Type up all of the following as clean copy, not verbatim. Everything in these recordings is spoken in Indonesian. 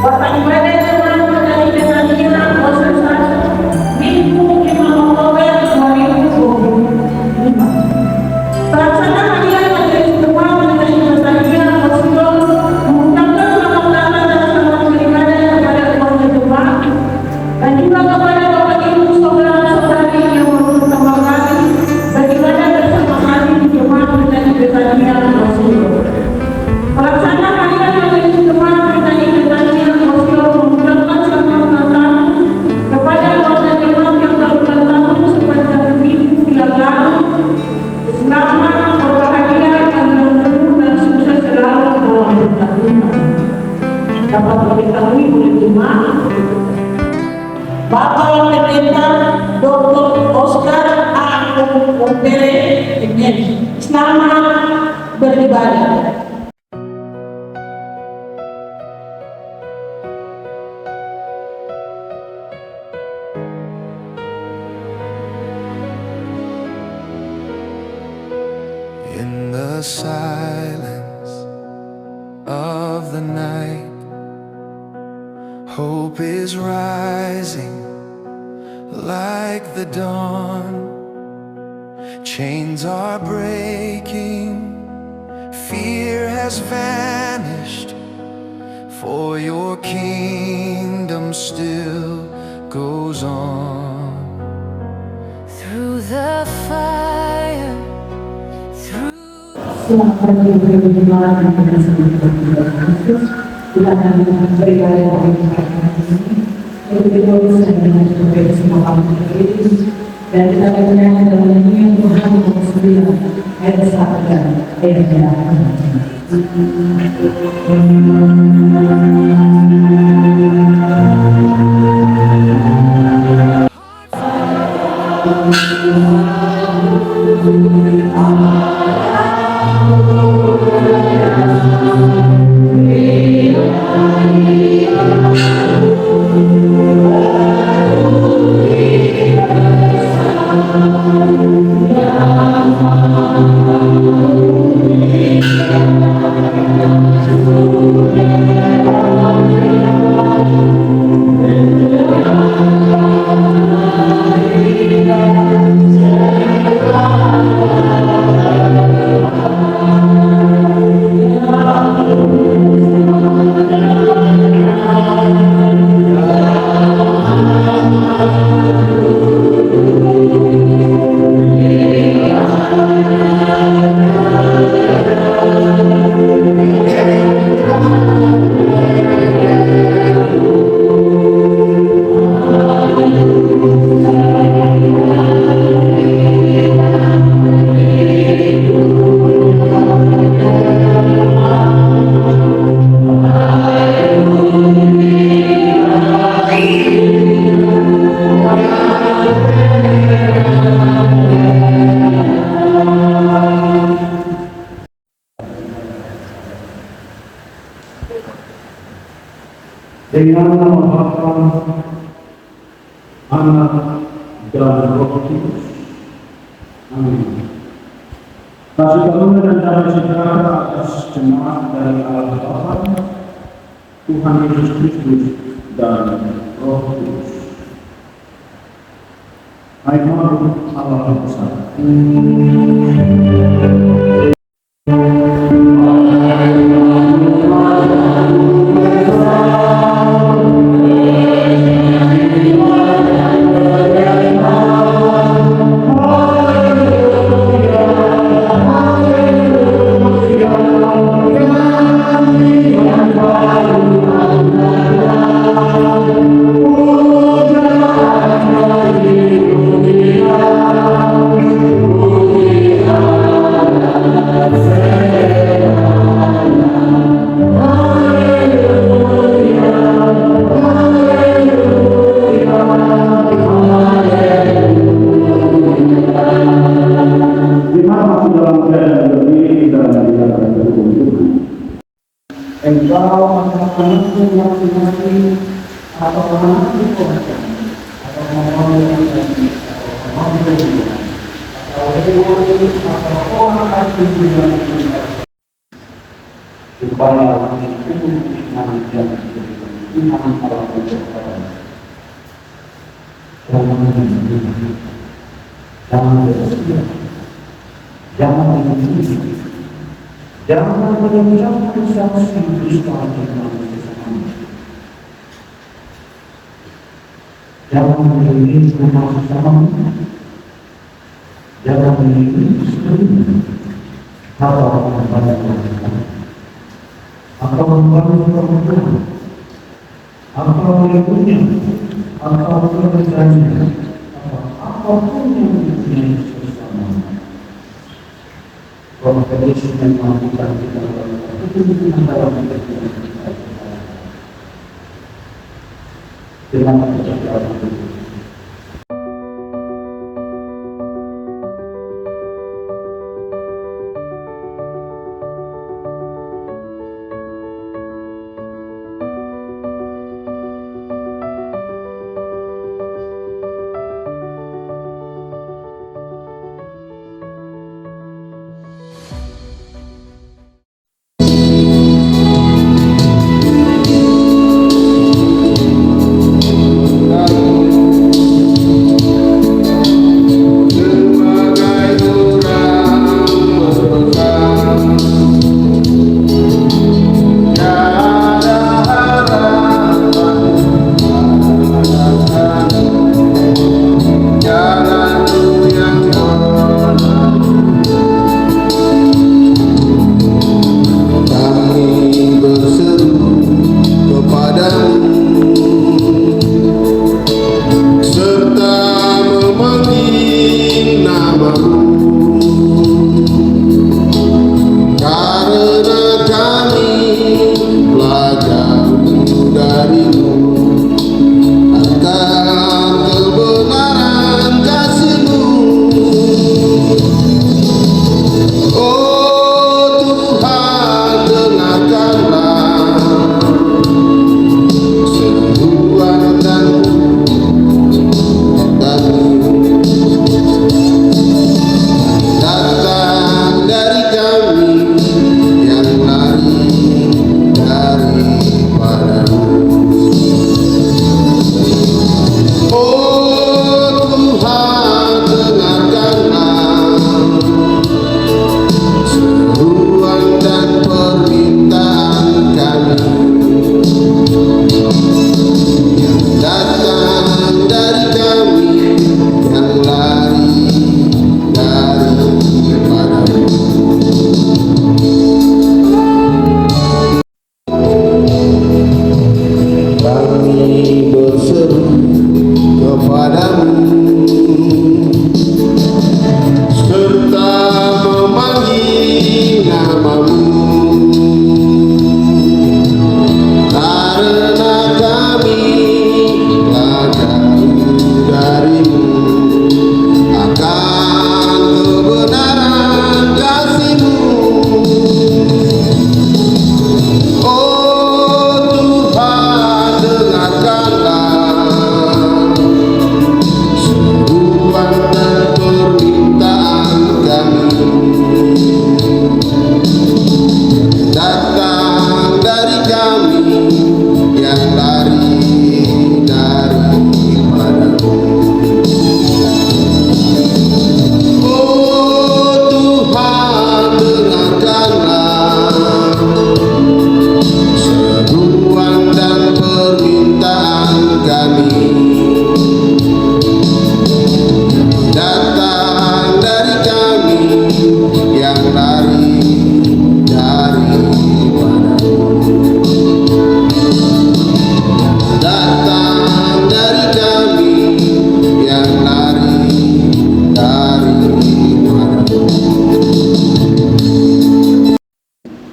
Bapak Ibadah Tuhan dari Kementerian Khususnya Minggu 5 Oktober 2025. Pelaksanaan harian majelis doa mengenai Basaria Oslo mengucapkan selamat datang dan selamat beribadah kepada keluarga jemaat dan juga kepada Bapak Ibu saudara-saudari yang baru pertama kali beribadah bersama kami di jemaat mengenai Basaria Oslo. Pelaksanaan harian majelis doa mengenai Basaria Oslo mengucapkan selamat datang kepada keluarga jemaat yang baru bertemu sepanjang minggu yang lalu. Selamat berbahagia dan bertemu dan sukses selalu dalam perjalanan. Dapat diketahui oleh jemaat Bapak Pendeta Dr. Oscar A. Umpere Mn. Selamat beribadah. In the silence of the night, hope is rising like the dawn. Chains are breaking, fear has vanished, for your kingdom still goes on. Through the fire, Selamat pagi jemaat yang berkasih Kristus. Kita akan beribadah hari ini. Itu ditulis dengan sebagai semua kamu Kristus. Dan kita akan menyanyi dalam nyanyian Tuhan nomor 9 ayat 1 dan ayat 4. Dengan nama Bapa, Anak, dan Roh Kudus. Amin. Kasih karunia dan damai sejahtera atas jemaat dari Allah Bapa, Tuhan Yesus Kristus, dan Roh Kudus. Hai Maha Allah Besar. Engkau akan masing-masing atau menanti Tuhan atau memohon atau orang asing supaya manusia Tuhan Allah berkata, jangan menghina, jangan bersedia, jangan menghina, jangan mengucapkan saksi dusta dengan sesama, jangan menghina rumah sesama, jangan menghina sekelilingnya, atau membantu mereka, atau membantu perempuan, atau meliputnya, atau pekerjaannya, atau apapun yang mempunyai bersama. Roh Kudus memampukan kita untuk dalam kehidupan kita. Dengan kepercayaan itu.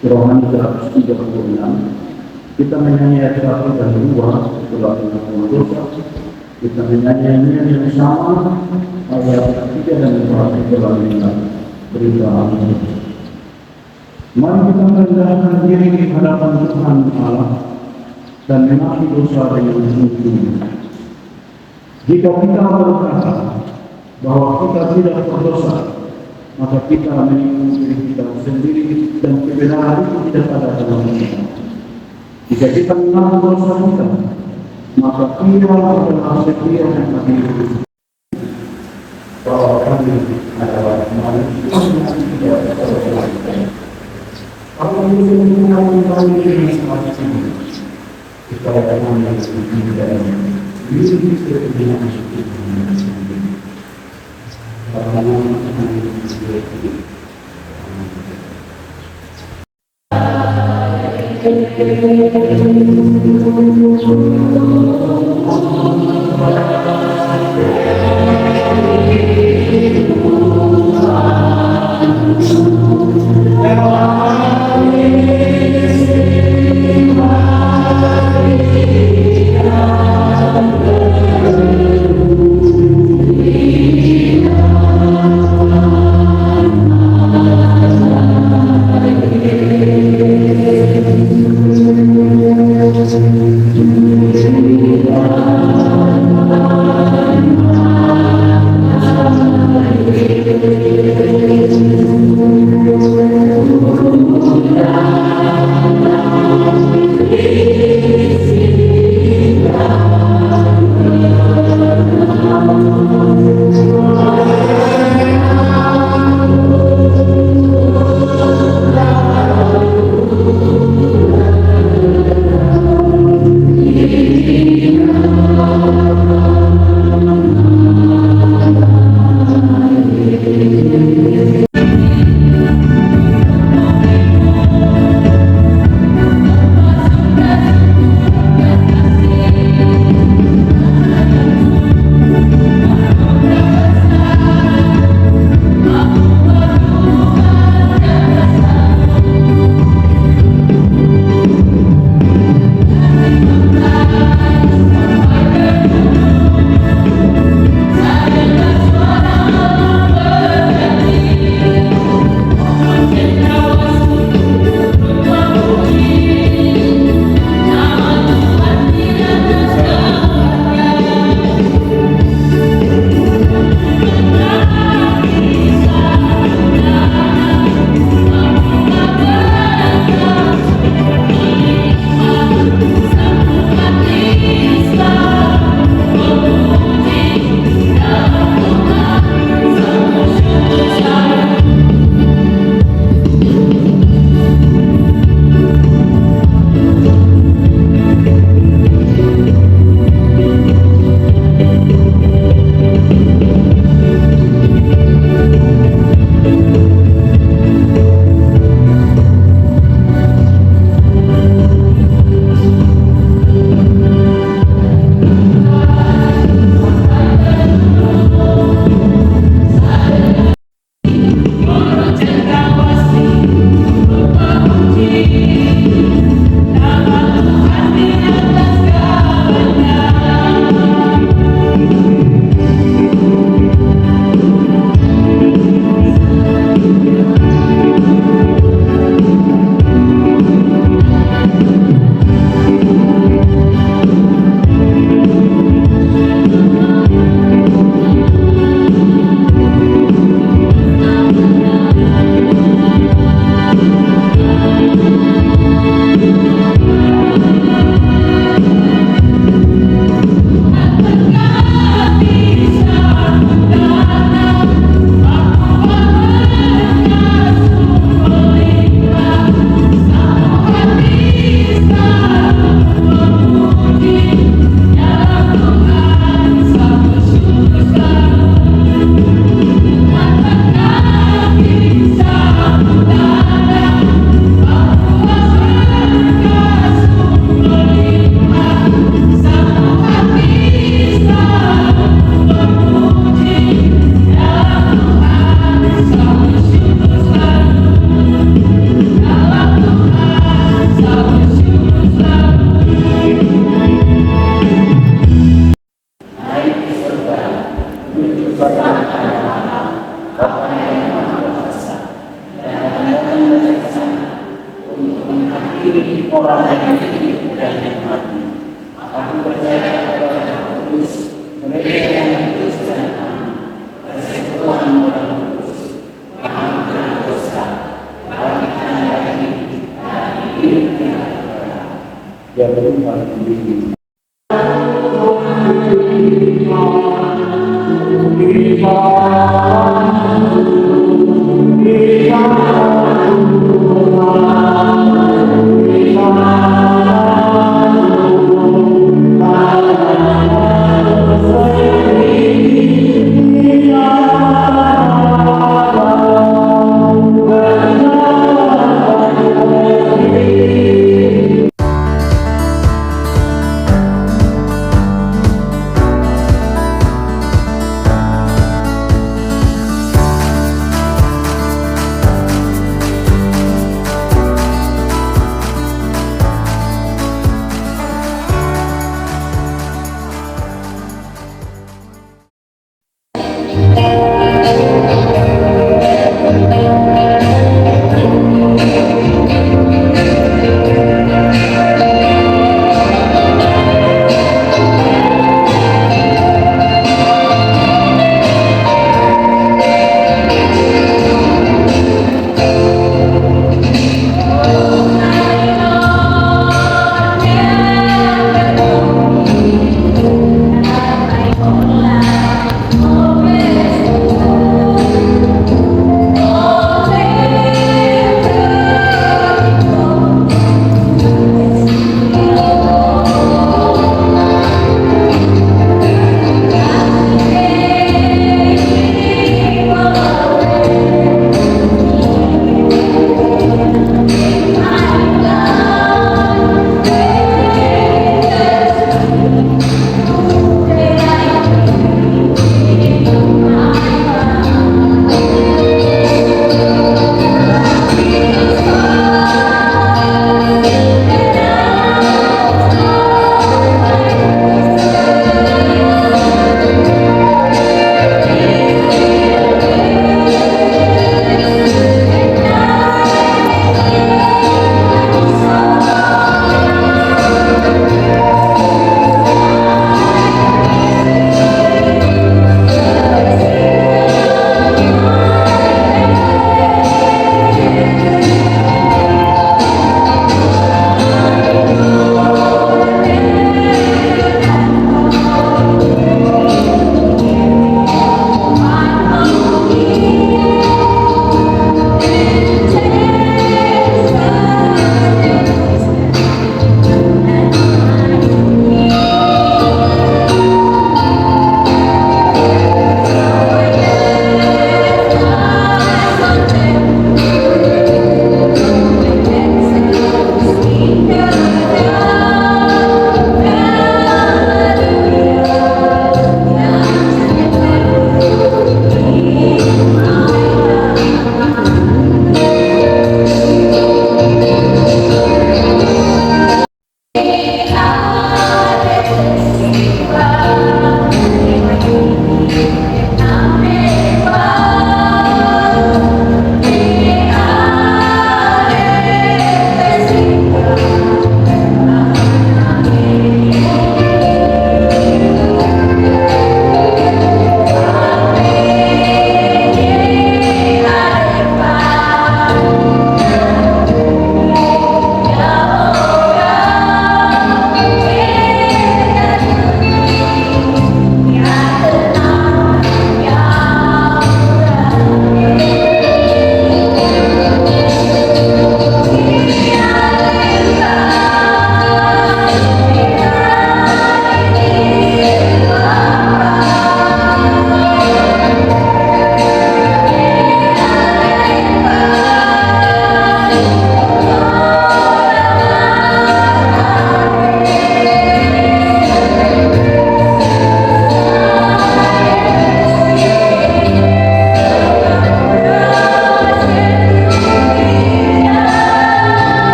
Rohani 136, kita menyanyi ayat 1 dan 2 setelah pengakuan dosa. Kita menyanyi yang sama ayat 3 dan 4 setelah berita amin. Mari kita merendahkan diri di hadapan Tuhan Allah dan mengakui dosa dengan sungguh. Jika kita berkata bahwa kita tidak berdosa, maka kita menipu diri kita sendiri dan kebenaran itu tidak ada dalam kita. Dijadikan nama dosa kita, maka ia adalah setia yang kami hidup. Bahwa kami adalah manusia yang tidak bersalah. Kalau kami ini semacam ini, kita akan menjadi ini kepentingan Amin.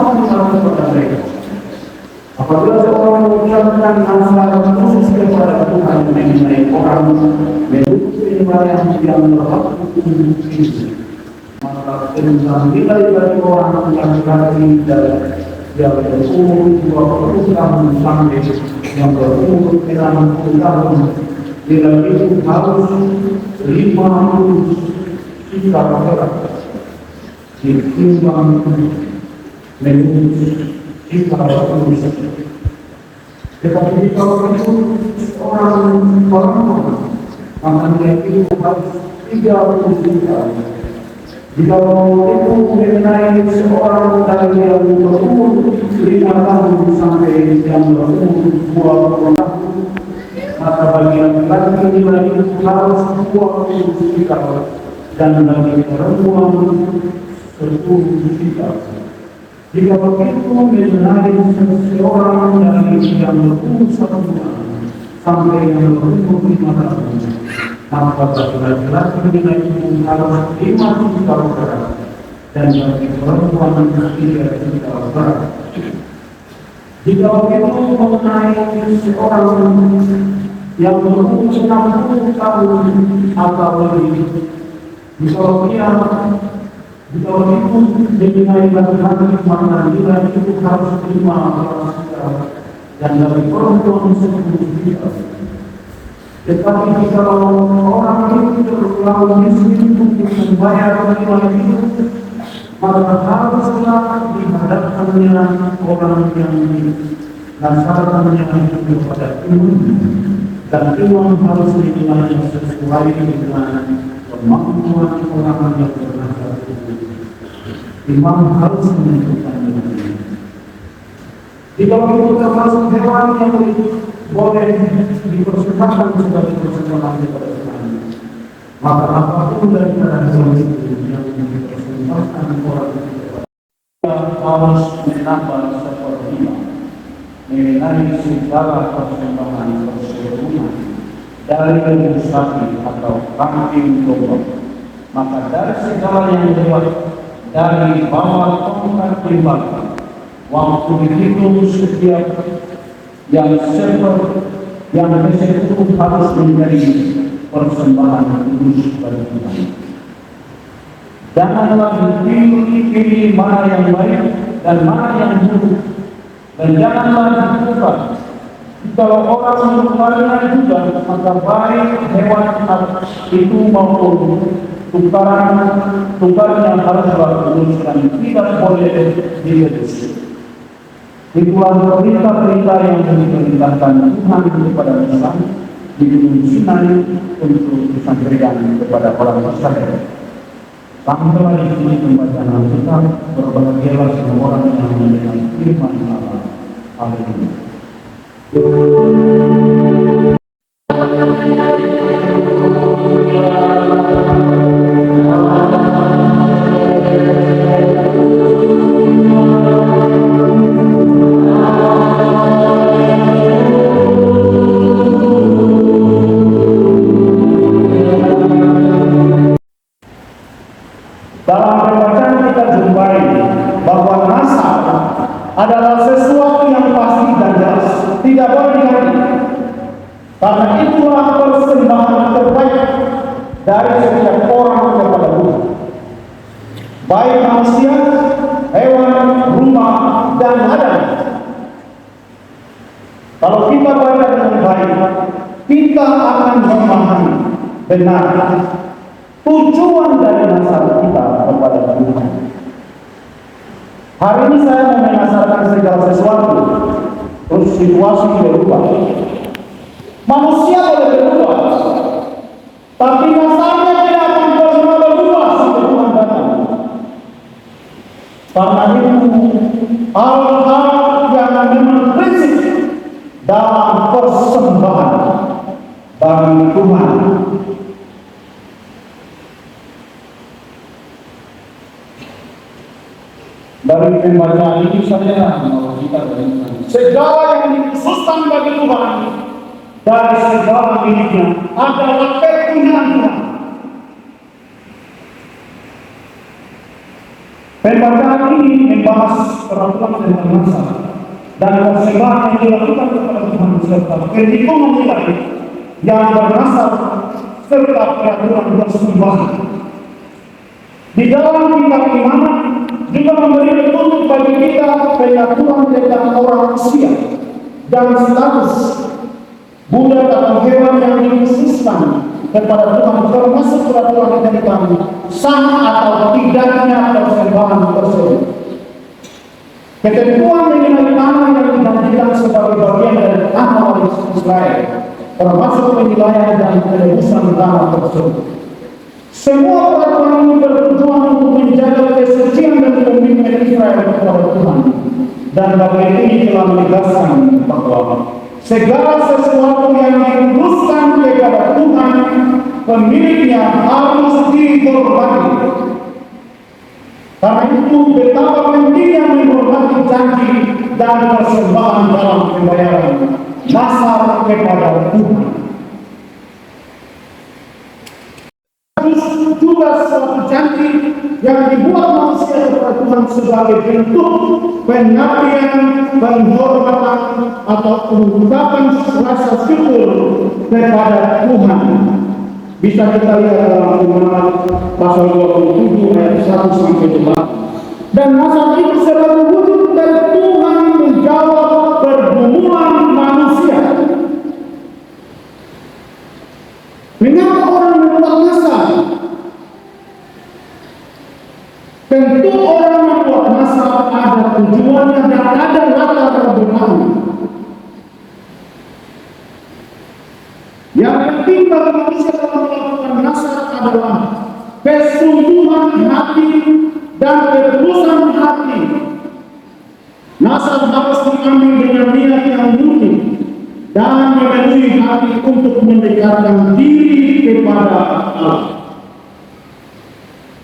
apa yang kepada mereka. Apabila seorang mengucapkan nasihat khusus kepada Tuhan mengenai orang menutupi yang berhak untuk hidup, maka tentang nilai dari orang yang berarti yang berumur 20 tahun sampai yang berumur 60 tahun, nilai itu harus 50 juta perak ditimbang menurut kita harus. Tetapi kalau itu orang maka nilai itu harus 30 juta. Jika itu mengenai seorang dari yang berumur 5 tahun sampai yang berumur 20 tahun, maka bagi laki-laki nilai itu harus 20 juta dan bagi perempuan 10 juta. Jika begitu mengenai seseorang dari yang berumur 1 tahun sampai yang berumur 5 tahun, maka bagi laki-laki nilai itu harus 5 juta perak dan bagi perempuan 3 juta perak. Jika begitu mengenai seseorang yang berumur 60 tahun atau lebih, jika begitu mengenai laki-laki maka nilai itu harus 5 juta dan bagi perempuan 10 juta. Tetapi jika orang itu terlalu miskin untuk membayar nilai itu, maka haruslah dihadapkannya orang yang dinasarkannya itu kepada imam, dan imam harus dinilai sesuai dengan kemampuan orang yang bernasar itu. Imam harus menentukan ini. Jika itu termasuk hewan yang boleh dipersembahkan sebagai persembahan kepada Tuhan, maka apapun daripada hewan itu yang dipersembahkan orang itu, harus menambah seperlima mengenai segala persembahan persembahan dari lembu sapi atau kambing domba. Maka dari segala yang lewat dari bawah tongkat timbangan, waktu dihitung setiap yang ke-10 harus menjadi persembahan kudus bagi Tuhan. Janganlah dipilih mana yang baik dan mana yang buruk, dan janganlah ditukar. Kalau orang menukarnya juga, maka baik hewan itu maupun tukarnya haruslah kudus dan tidak boleh direbus. Itulah perintah-perintah yang diperintahkan Tuhan kepada Musa di Gunung Sinai untuk disampaikan kepada orang Israel. Kami telah di sini membaca Alkitab, berbahagialah semua orang yang mendengar firman Allah. Haleluya. Dalam pembacaan kita jumpai bahwa nasab adalah sesuatu yang pasti dan jelas, tidak boleh diganti. Karena itulah persembahan terbaik dari setiap orang kepada Tuhan, baik manusia, hewan, rumah, dan ladang. Kalau kita baca dengan baik, kita akan memahami benar tujuan dari nasab kita kepada Tuhan. Hari ini saya mau menasarkan segala sesuatu, terus situasi berubah. Manusia boleh berubah, tapi nasabnya tidak akan pernah berubah sampai Tuhan datang. Karena itu hal-hal yang memang prinsip dalam persembahan bagi Tuhan. Dari pembacaan ini saja mau kita bayangkan segala yang dikhususkan bagi Tuhan dari segala miliknya adalah kepunyaan Tuhan. Pembacaan ini membahas peraturan tentang nasab dan persembahan yang dilakukan kepada Tuhan serta perhitungan nilai yang bernasab serta peraturan persembahan. Di dalam kitab Iman juga memberi petunjuk bagi kita peraturan tentang orang usia dan status budak atau hewan yang dikhususkan kepada Tuhan, termasuk peraturan tentang sah atau tidaknya persembahan tersebut. Ketentuan mengenai tanah yang dijanjikan sebagai bagian dari tanah waris Israel, termasuk penilaian dan penebusan tanah tersebut. Semua peraturan ini bertujuan untuk menjaga kesucian dan komitmen Israel kepada Tuhan. Dan bagian ini telah menegaskan bahwa segala sesuatu yang dikuduskan kepada Tuhan, pemiliknya harus dihormati. Karena itu betapa pentingnya menghormati janji dan persembahan dalam pembayaran nasab kepada Tuhan. Juga suatu janji yang dibuat manusia kepada Tuhan sebagai bentuk pengabdian, penghormatan atau ungkapan rasa syukur kepada Tuhan. Bisa kita lihat dalam Umarat pasal 27 ayat 1 sampai 8. Dan nasab itu sebagai wujud dari Tuhan menjawab pergumulan manusia. Mengapa orang membuat nasab? Tentu orang membuat nasab ada tujuannya dan ada latar belakangnya. Yang penting bagi manusia dalam melakukan nasab adalah kesungguhan hati dan ketulusan hati. Nasab harus diambil dengan niat yang murni dan memenuhi hati untuk mendekatkan diri kepada Allah.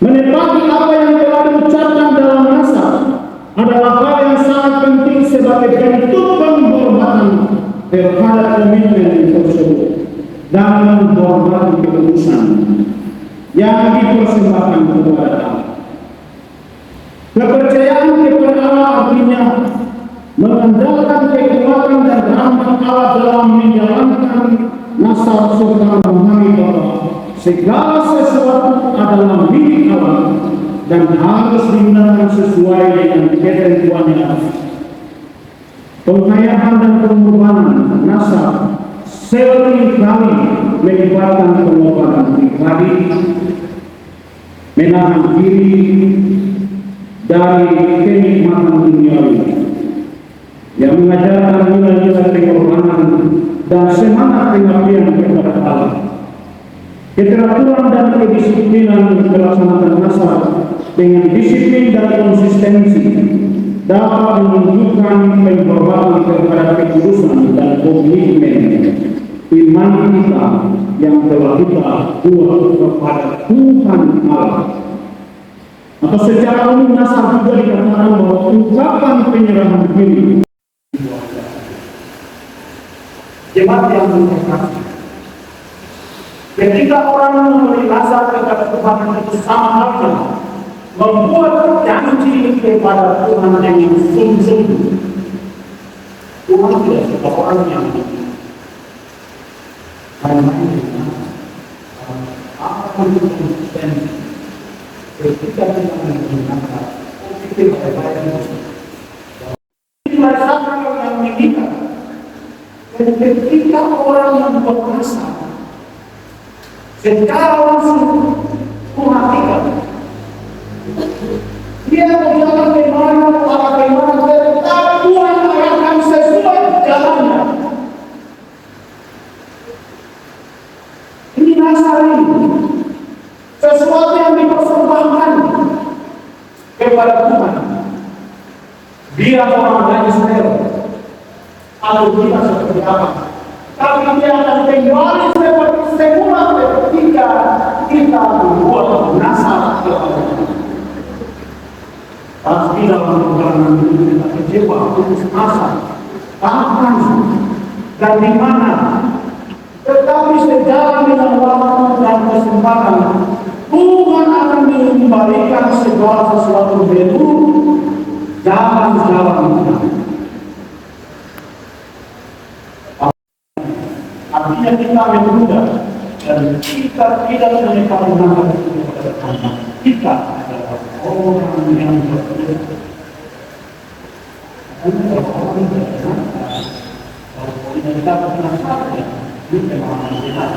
Menepati apa yang telah diucapkan dalam nasab adalah hal yang sangat penting sebagai bentuk penghormatan terhadap komitmen tersebut dan menghormati keputusan yang dipersembahkan kepada Allah. Kepercayaan kepada Allah artinya mengandalkan kekuatan dan rahmat Allah dalam menjalankan nasab serta memahami bahwa segala sesuatu adalah milik Allah dan harus digunakan sesuai dengan ketentuannya. Penghayatan dan pengorbanan nasab seringkali melibatkan pengorbanan pribadi, menahan diri dari kenikmatan duniawi, yang mengajarkan nilai-nilai pengorbanan dan semangat pengabdian kepada Allah. Keteraturan dan kedisiplinan melaksanakan nasab dengan disiplin dan konsistensi dapat menunjukkan penghormatan kepada kekudusan dan komitmen iman kita yang telah kita buat kepada Tuhan Allah. Atau secara umum nasab juga dikatakan bahwa ungkapan penyerahan diri. Jemaat yang berkata, ketika orang memberi nasab kepada Tuhan itu sama halnya membuat janji kepada Tuhan dengan sungguh-sungguh. Tuhan tidak suka orang yang main-main dengan apa yang konsisten. Ketika kita memberi nasab, kita berbayar ini nasab yang mengikat. Ketika orang membuat nasab secara langsung menghatikan dia berjalan bagaimana tetapi Tuhan akan sesuai jalannya. Ini nasab ini sesuatu yang dipersembahkan kepada Tuhan. Dia orang Israel atau kita seperti apa, tapi dia akan kembali seperti semula ketika kita membuat nasab kepada Tuhan. Pasti dalam perjalanan ini kita kecewa, putus asa, kapan dan di mana. Tetapi sejalan dengan waktu dan kesempatan, Tuhan akan mengembalikan segala sesuatu baru jalan-jalan kita. Artinya kita menunda dan kita tidak menyempurnakan itu kepada Tuhan. Kita adalah orang yang berbeda. Kalau kita berpendapat, ini memang tidak.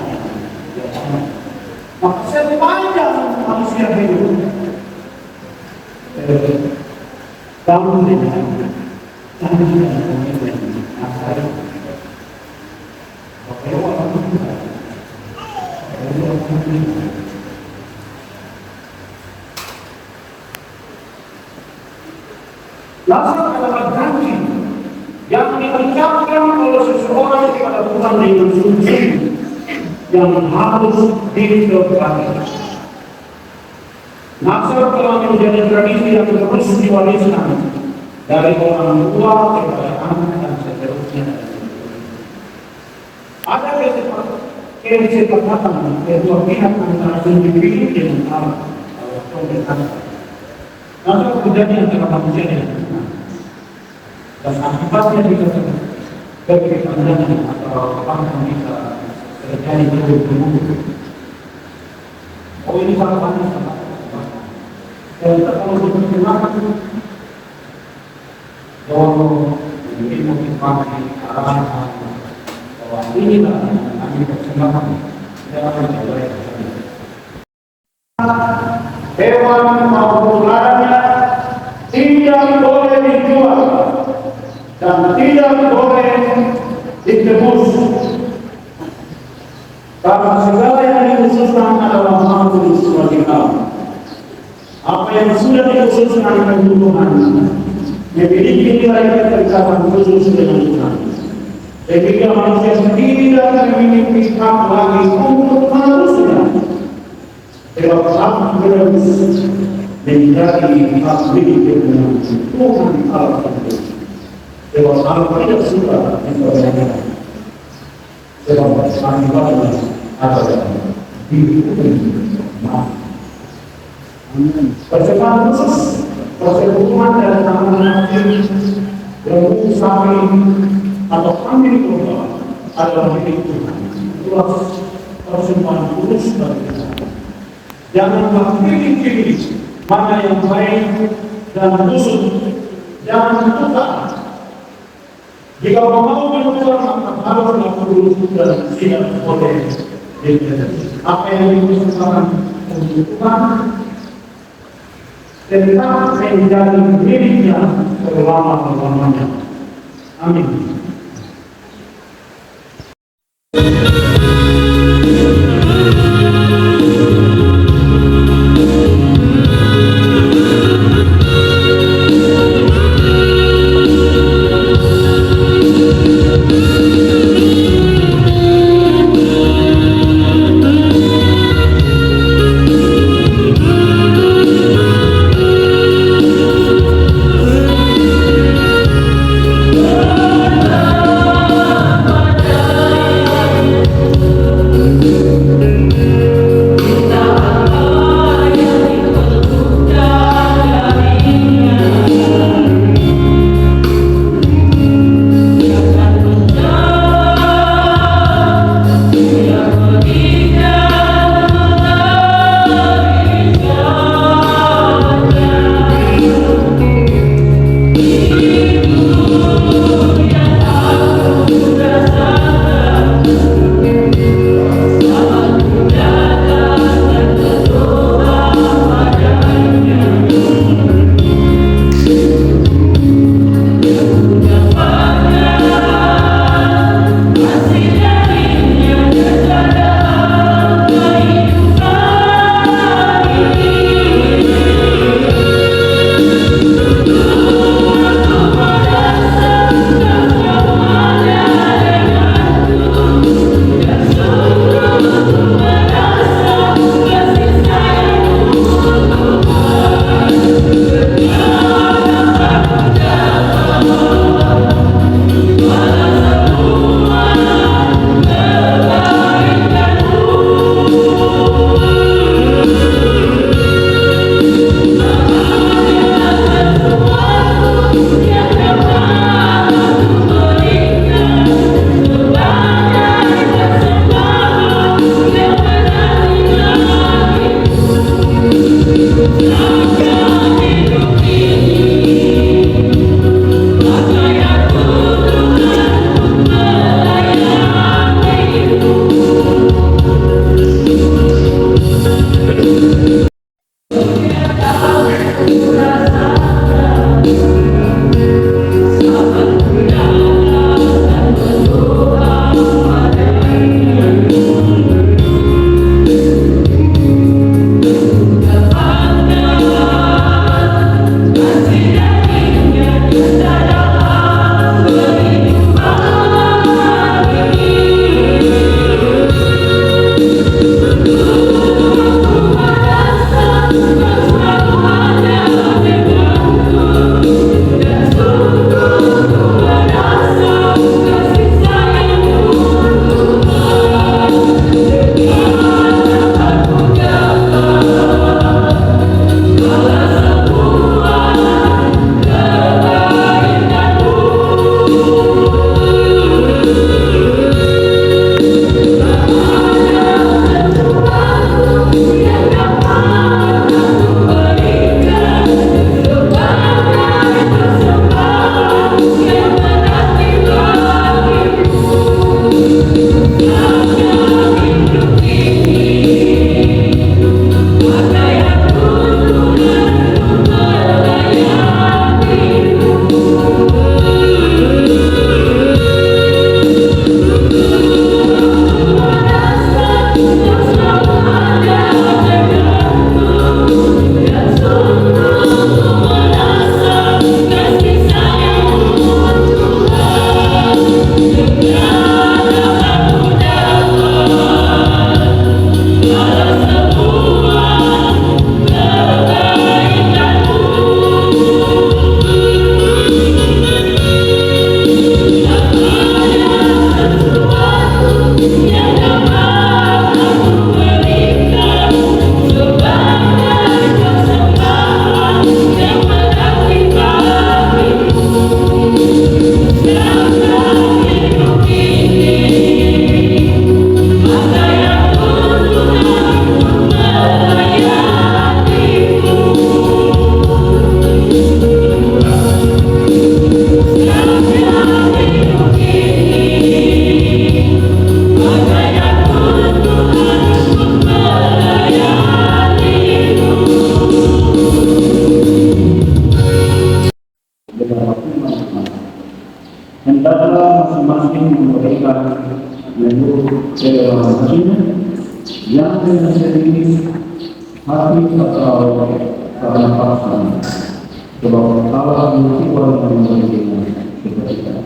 Maka sepanjang manusia hidup, bangun dengan janji dan komitmen. Lazar adalah janji yang diucapkan oleh seseorang kepada Tuhan dengan sungguh yang harus ditepati. Nazar telah menjadi tradisi yang terus diwariskan dari orang tua kepada anak dan seterusnya. Ada kesepakatan kedua pihak antara individu dengan Allah atau pemerintah. Nazar terjadi antara manusia dengan Tuhan. Dan akibatnya dikatakan bagi pandangan atau apa yang bisa terjadi di tubuh. Oh ini sangat banyak. Dan kalau dipertimbangkan bahwa mungkin motivasi arahan bahwa ini lah yang dipertimbangkan dalam mencapai hewan maupun larannya tidak boleh dijual dan tidak boleh ditebus. Karena segala yang dikhususkan adalah makhluk sebagai Allah. Apa yang sudah dikhususkan dengan Tuhan memiliki nilai keterikatan khusus dengan Tuhan. Sehingga manusia tidak memiliki hak lagi untuk menerusnya. Sebab hak berus menjadi hak milik dengan Tuhan Allah tersebut. Sebab Allah tidak suka diperbanyak. Sebab kami ada dihukum. Persembahan khusus, persekutuan dan tangan yang sapi atau ambil kurban adalah milik Tuhan. Itulah persembahan khusus bagi kita. Jangan pilih mana yang baik dan busuk. Jangan tukar. Jika mau bertukar maka harus lakukan dan tidak boleh dibeli. Apa yang diusahakan untuk Tuhan tetap menjadi miliknya selama-lamanya. Amin. hendaklah masing-masing memberikan menurut selera hatinya yang dengan sendiri hati atau karena paksaan, sebab Allah menyukai yang memberikan kepada.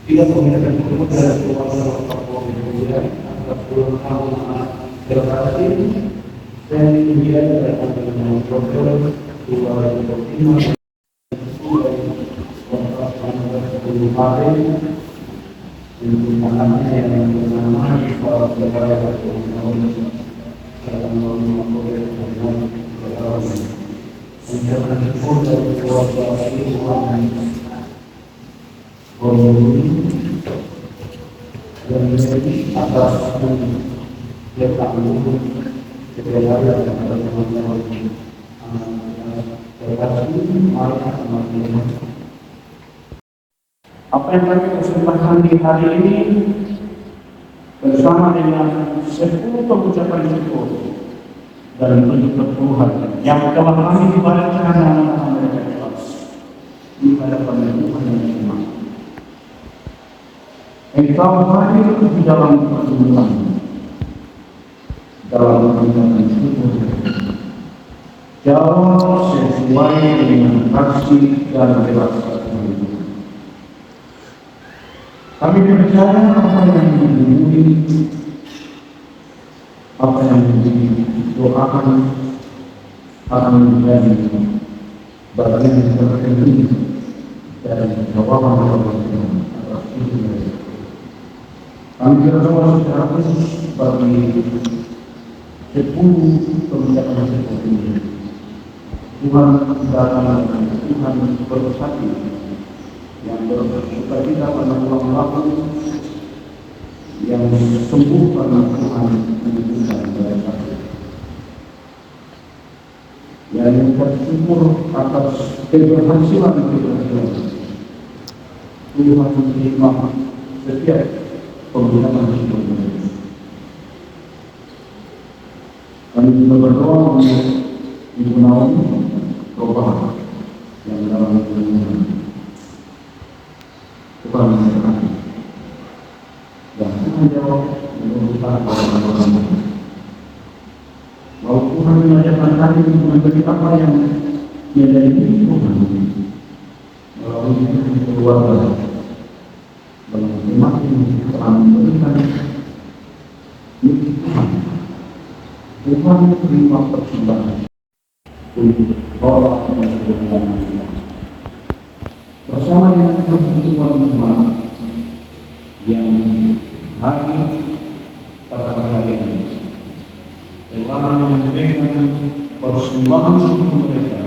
Tidak menggunakan kemudahan dan dia akan dengan program 2025 Maret Makanya yang bernama Islam Negara Menjalankan pun dari keluarga Tuhan yang menjadi atas letak kebenaran dan teman-teman Apa yang kami persembahkan di hari ini bersama dengan 10 pengucapan syukur dan bentuk Tuhan yang telah kami dibacakan anak-anak mereka kelas di hadapan Tuhan yang Maha. Engkau hadir di dalam pertemuan, dalam pengucapan syukur, jawab sesuai dengan kasih dan rasa Tuhan. Kami percaya apa yang dibuat, apa yang didoakan akan menjadi bagian terpenting dari jawaban Tuhan atas itu. Kami berdoa secara khusus bagi 10 pengucapan seperti ini. Tuhan datang dan Tuhan berkati yang bersuka cita pada ulang tahun yang sembuh karena Tuhan menentukan mereka. Yang bersyukur atas keberhasilan Tuhan menerima setiap penggunaan hidup mereka. Kami juga berdoa untuk Ibu Naomi Roba yang dalam hubungan Tuhan memberkati dan Tuhan jawab menurutkan orang-orang bahwa Tuhan mengajarkan kami untuk memberi apa yang menjadi Tuhan melalui keluarga dalam semakin telah memberikan Tuhan. Tuhan terima persembahan untuk orang yang berdoa bersama dengan teman-teman yang hadir pada hari ini telah memberikan persembahan untuk mereka.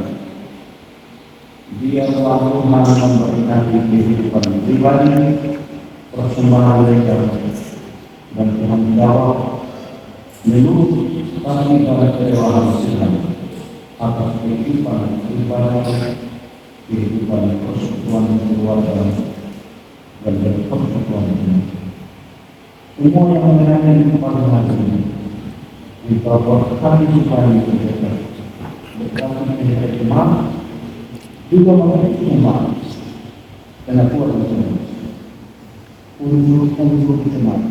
Dia telah Tuhan memberikan kehidupan pribadi persembahan mereka dan Tuhan jawab menurut kasih dan kerelaan Tuhan atas kehidupan pribadi, kehidupan persekutuan keluarga dan persekutuan ini. Semua yang mengenai kepada hari ini kita berkati supaya kita berkati kepada jemaat juga mengenai jemaat dan keluarga jemaat unsur jemaat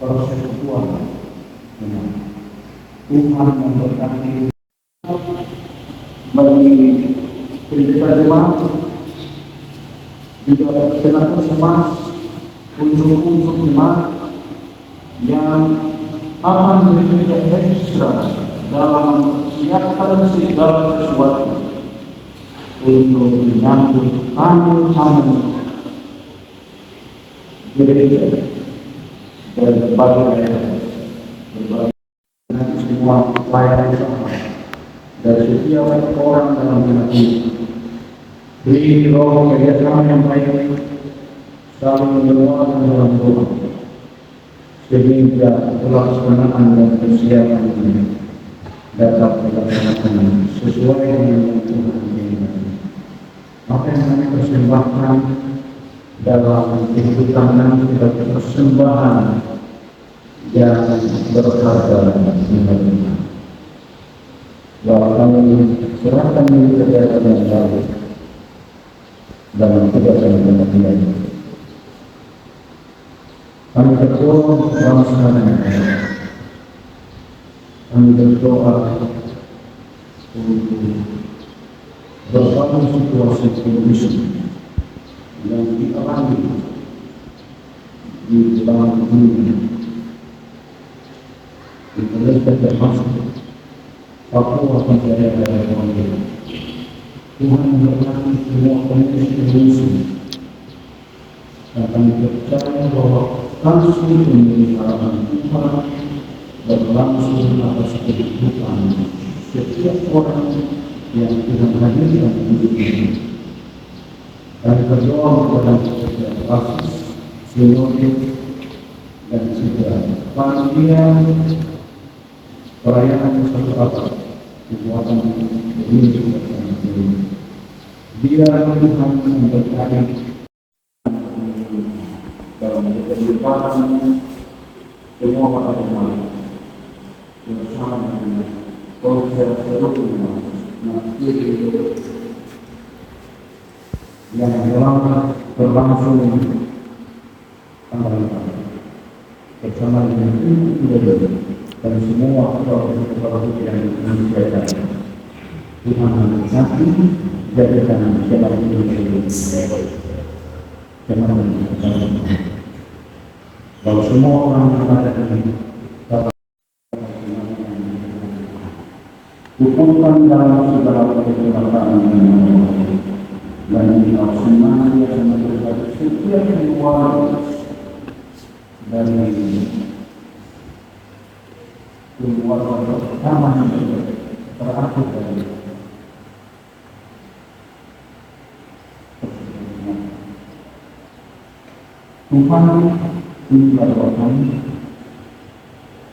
persekutuan jemaat. Tuhan memberkati bagi pendeta jemaat juga senator jemaat, unsur-unsur jemaat yang akan menjadi ekstra dalam siapkan segala sesuatu untuk menyambut tamu-tamu gereja dari berbagai daerah, semua pelayanan sama dari setiap orang dalam umat ini. Beri roh kerjasama yang baik, saling mendoakan dalam doa, sehingga pelaksanaan dan persiapan ini dapat dilaksanakan sesuai dengan Tuhan inginkan. Apa yang kami persembahkan dalam kehidupan kami sebagai persembahan yang berharga menurut Tuhan. Bahwa kami serahkan diri kepada yang baik dalam tugas yang benar-benar. Kami berdoa bangsa negara. Kami berdoa untuk berbagai situasi kondisi yang dialami di dalam dunia. Di Malaysia termasuk Papua sampai daerah Indonesia. Tuhan memberkati semua komunitas Indonesia Dan kami percaya bahwa kasus ini menjadi harapan Tuhan berlangsung atas kehidupan setiap orang yang Tuhan hadirkan di hidup ini. Kami berdoa kepada setiap kasus, sinode, dan juga panitia perayaan satu abad kekuatan ini juga biar Tuhan memberkati dalam kehidupan semua orang umat bersama dengan proses seluruh yang telah berlangsung tanggal bersama dengan itu dan semua proses yang dikerjakan Tuhan memberkati jadikan jalan ini jangan kalau semua orang yang ada di hukumkan dalam segala kesempatan dan engkau senantiasa yang memberkati setiap keluar dari keluarga pertama yang terakhir dari Tuhan menjaga kami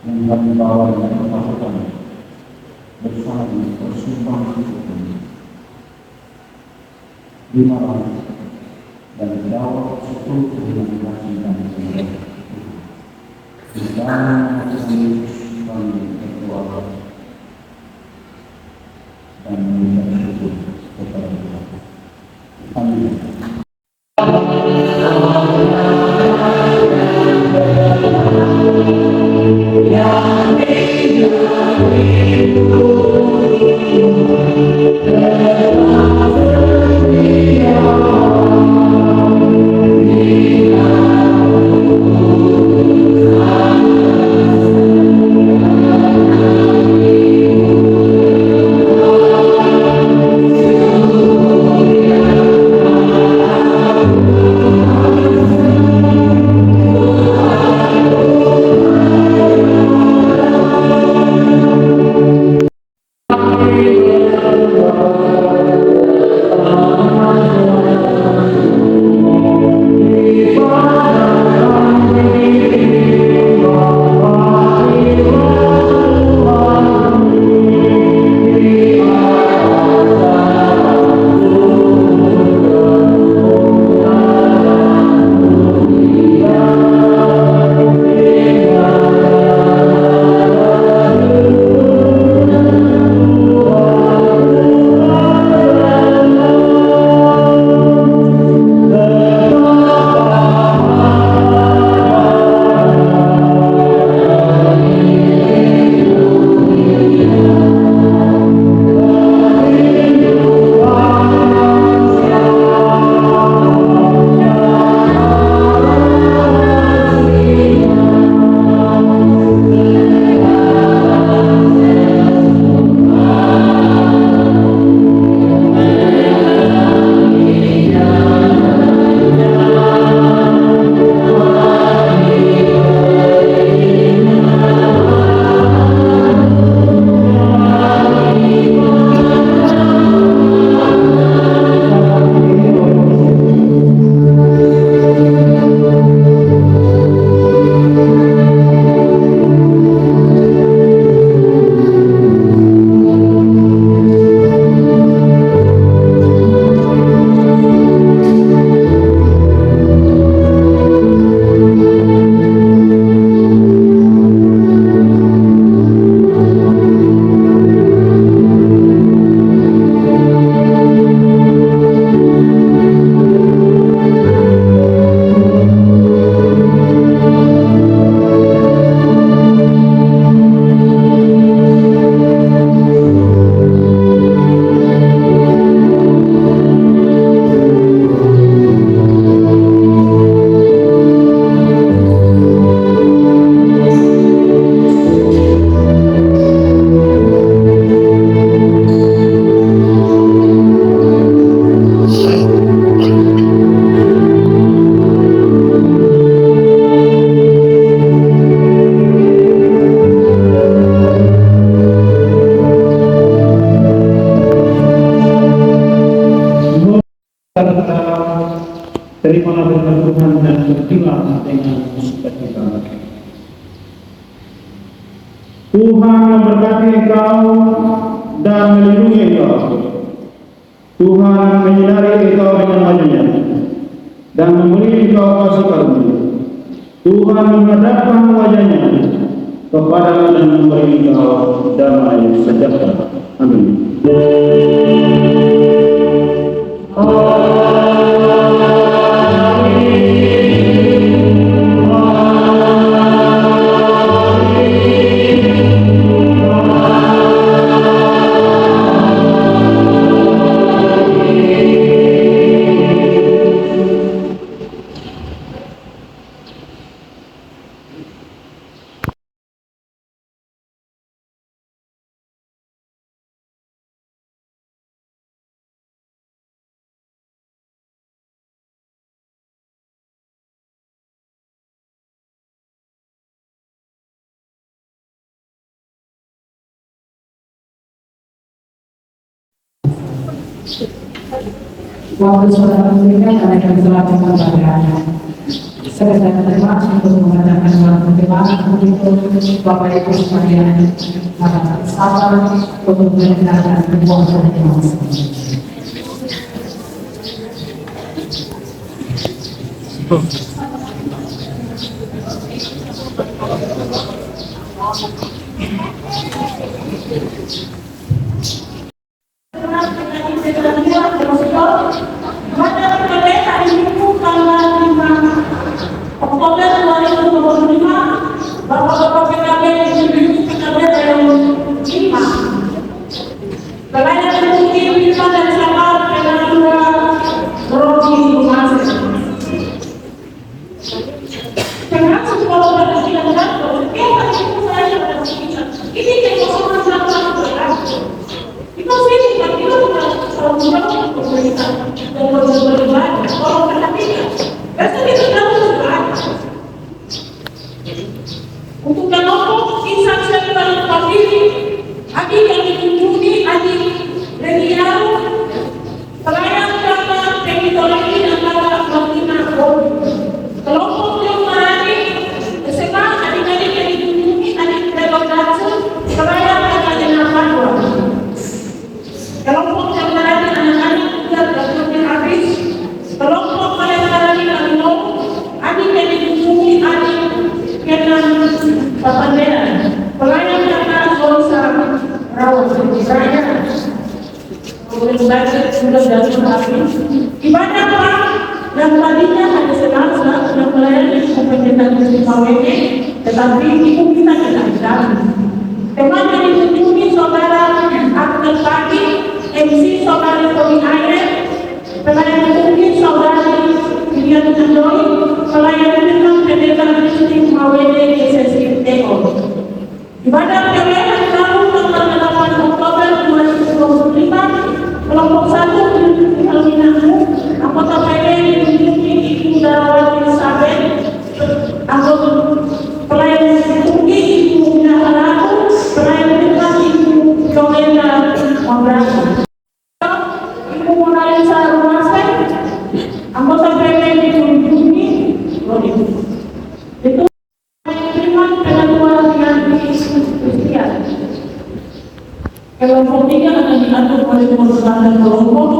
dan kami bawa dengan ketakutan bersama dengan persumpah kami di malam dan jawab seluruh dengan kasih dan sayang di dalam Yesus kami berdoa dan mengucap syukur kepada Tuhan. Amin. Tuhan memberkati engkau dan melindungi engkau. Tuhan menyinari engkau dengan wajah-Nya dan memberi engkau kasih karunia. Tuhan menghadapkan wajah-Nya kepadamu dan memberi engkau damai sejahtera. Amin. Waktu saudara memberikan karena kami telah memperbaiki. Saya terima untuk mengadakan waktu terima untuk Bapak Ibu sekalian para sahabat untuk mendengarkan puasa masing-masing. Oktober 2025, Bapak-Bapak PKB di PKB yang 5. Pelayanan mungkin bisa dan sabar dengan dua Rogi Lumasen. Termasuk kalau berkecilan jatuh, saya berkecilan. Ini kekosongan belakang berlaku. Itu sih, itu kalau menjauh pemerintah dan beribadah. Kalau perhatikan, biasanya itu jauh berbahaya. Untuk kelompok insan sektor Pavili, Adi yang dikunjungi Adi Regiau, pelayan kata teknologi antara Martina Bob. Kelompok yang Marani, SMA adik-adik yang dikunjungi Adi Regodatsu, pelayan kata dengan Padua. Kelompok yang Marani anak-anak dan dokter habis, kelompok yang Marani Kamino, adik yang dikunjungi Adi dengan Papandera, pelayan kata Solisa Rawat Raya, kemudian sudah jatuh habis. Ibadah perang yang tadinya hanya senang-senang yang melayani kompetensi Mustafa WG, tetapi ibu kita tidak dapat. Teman yang dikunjungi saudara Akmal Pagi, MC saudari Tony Ayer, pelayan mungkin saudari Vivian Andoi, pelayan dengan pendeta Kristin Mawede SSI Eko. Ibadah pelayanan tahun tanggal 8 Oktober 2025, kelompok 1 dikunjungi Alminamu, anggota PW dikunjungi Ibu Darawati Elizabeth, anggota pelayan dikunjungi Ibu Minahalaku, pelayan dengan Ibu Jomenda Mabrani. Ibu Monalisa Rumase, anggota PW dikunjungi itu terima dengan dua Kristian. Kelompok 3 akan diatur oleh perusahaan kelompok.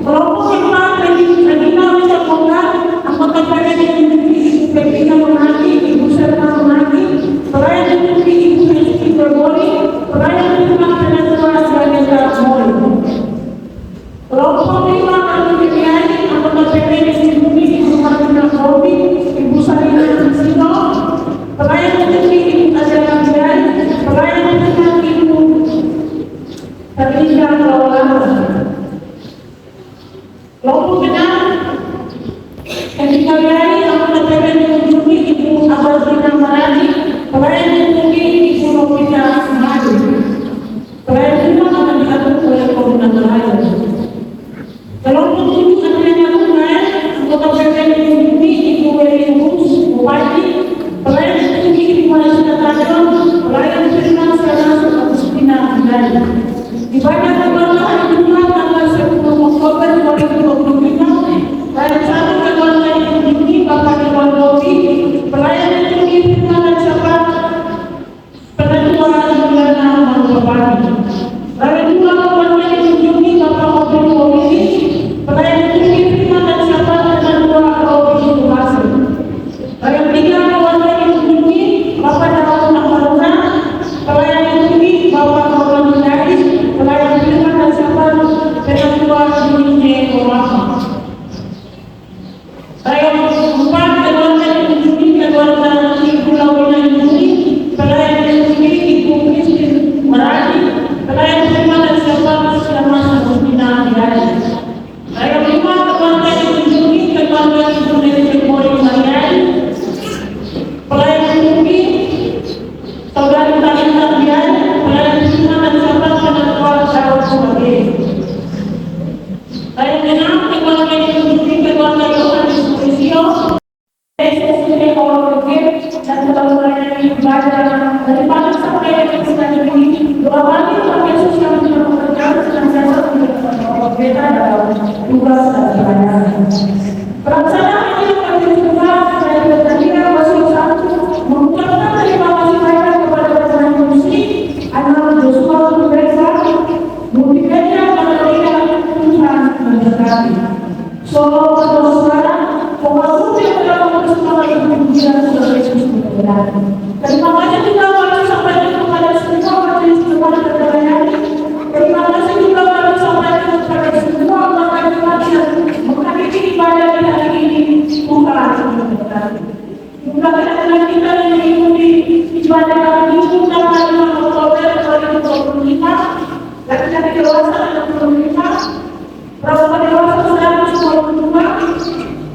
Kelompok yang Regina bisa bongkar, anggota PW dikunjungi Ibu Pepina Menaki, Ibu Serta Menaki, pelayan dikunjungi Ibu Rizky Berbori, pelayan dengan penatua sebagai Mori. Kelompok 5 akan dibiayai, anggota PW dikunjungi Ibu Martina Bobi, Ibu Sarina Sino, pelayan dikunjungi Ibu Adela Bidai, pelayan dengan Ibu Terlihat Lawalama. Kelompok 6 yang dibiayai, anggota PW dikunjungi Ibu Abadina Marani, pelayan dikunjungi Ibu Novita Madu. Pelayan juga akan diatur oleh koordinator lain. Kelompok 7 adanya Tunai, anggota PW dikunjungi Ibu Weli Rus, Bupati, pelayan dikunjungi Ibu Malaysia Tajam, pelayan terima termasuk atas Pina Bidai. Ibadah keluarga hari Jumat tanggal 10 Oktober 2025, pelayan 1 keluarga dikunjungi Bapak Iwan Bobi, pelayan dikunjungi Firman dan Syabat daripada sampai ke sini ini, doa kami Tuhan Yesus yang sudah bekerja senantiasa untuk kita dalam tugas dan pelayanan. Pelaksanaan ini kami juga dari pertandingan masih satu mengucapkan terima kasih banyak kepada pemain musik, anak Joshua Mereka, Multimedia Malaysia Tuhan memberkati. So, saudara, pengasuh yang telah mempersiapkan kemudian saudara Yesus memberkati. Terima kasih juga kami sampaikan kepada semua majelis Tuhan terlayani. Terima kasih juga kami sampaikan kepada semua masyarakat yang menghadiri ibadah di hari ini. Tuhan memberkati. Mudah-mudahan kita yang mengikuti ibadah kami tanggal 5 Oktober 2025 dan kita dewasa 65, berapa dewasa saudara 22,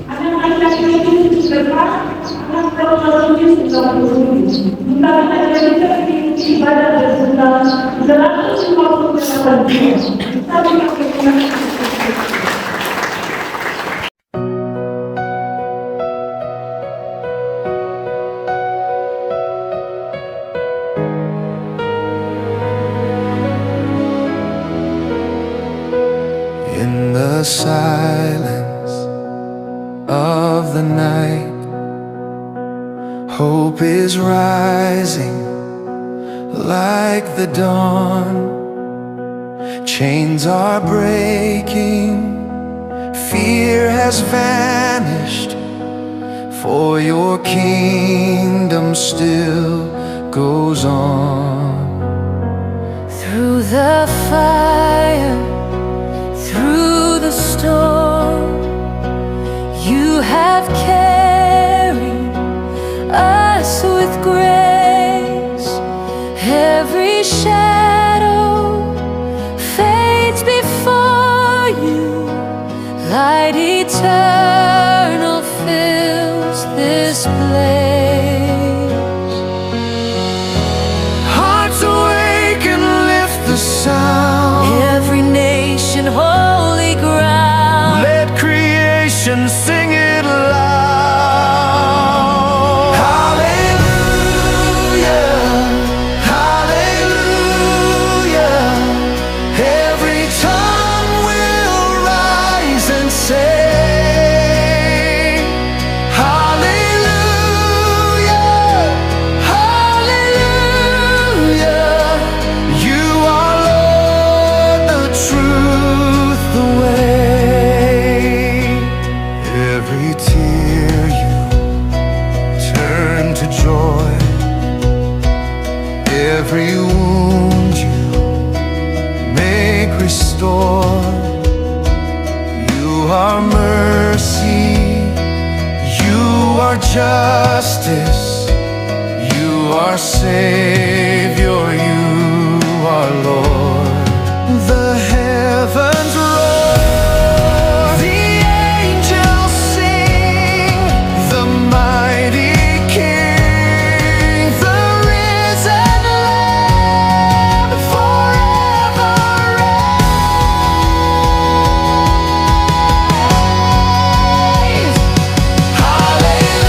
anak laki-laki itu 19, anak perempuan itu 37. Mudah-mudahan kita mengikuti ibadah bertanggal 158 jam. Kita mengikuti. In the silence of the night, hope is rising like the dawn. Chains are breaking, fear has vanished, for your kingdom still goes on. Through the fire, through the storm, you have carried us with grace. Every shadow fades before you. Light eternal fills this place. Hearts awake and lift the sound. Every nation, holy ground. Let creation sing it loud. Hallelujah, hallelujah. Every tongue will rise and say, hallelujah, hallelujah. You are Lord, the truth, the way. Every tear you turn to joy, every wound you make restore. You are mercy, you are justice, you are Savior, you are Lord. The heavens roar, the angels sing, the mighty King, the risen Lamb forever reigns.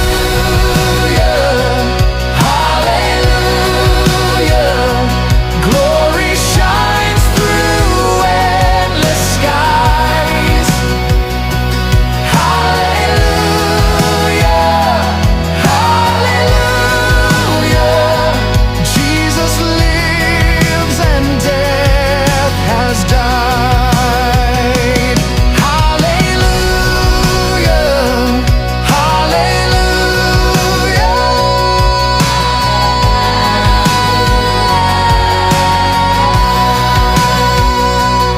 Hallelujah, hallelujah. Glory shines through endless skies. Hallelujah, hallelujah. Jesus lives and death has died. Hallelujah, hallelujah.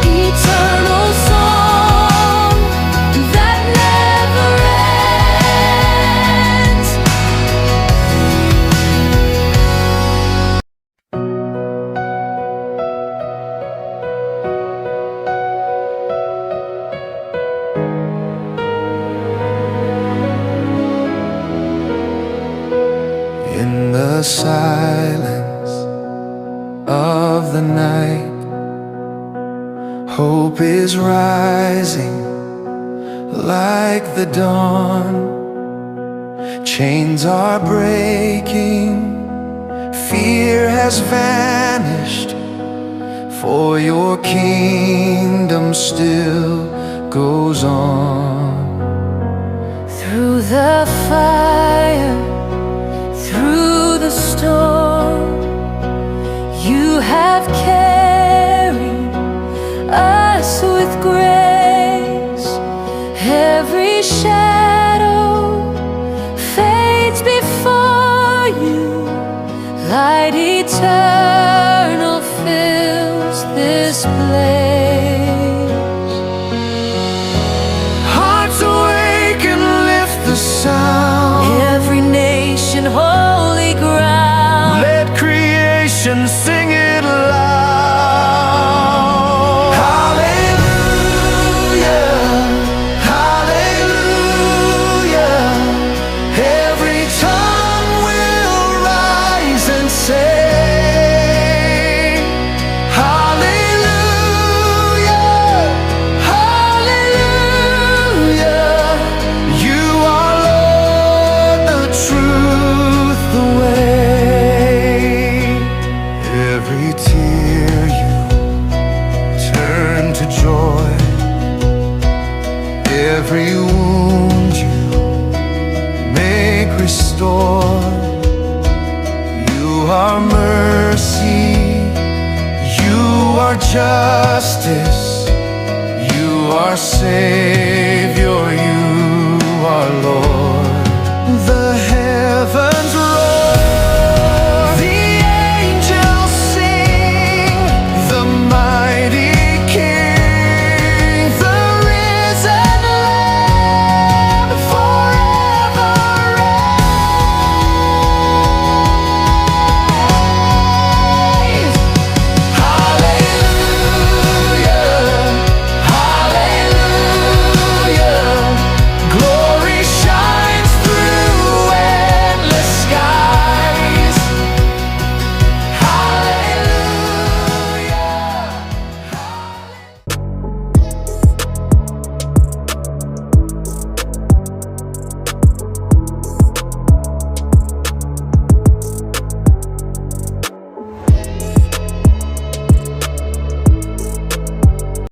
Eternal song that never ends. In the silence of the night, hope is rising like the dawn. Chains are breaking, fear has vanished, for your kingdom still goes on. Through the fire, through the storm, you have carried us with grace. Every shadow fades before you. Light eternal fills this place. Hearts awake and lift the sound. Every nation, holy ground. Let creation sing it loud. Hallelujah, hallelujah. Every tongue will rise and say, every tear you turn to joy, every wound you make restore. You are mercy, you are justice, you are Savior.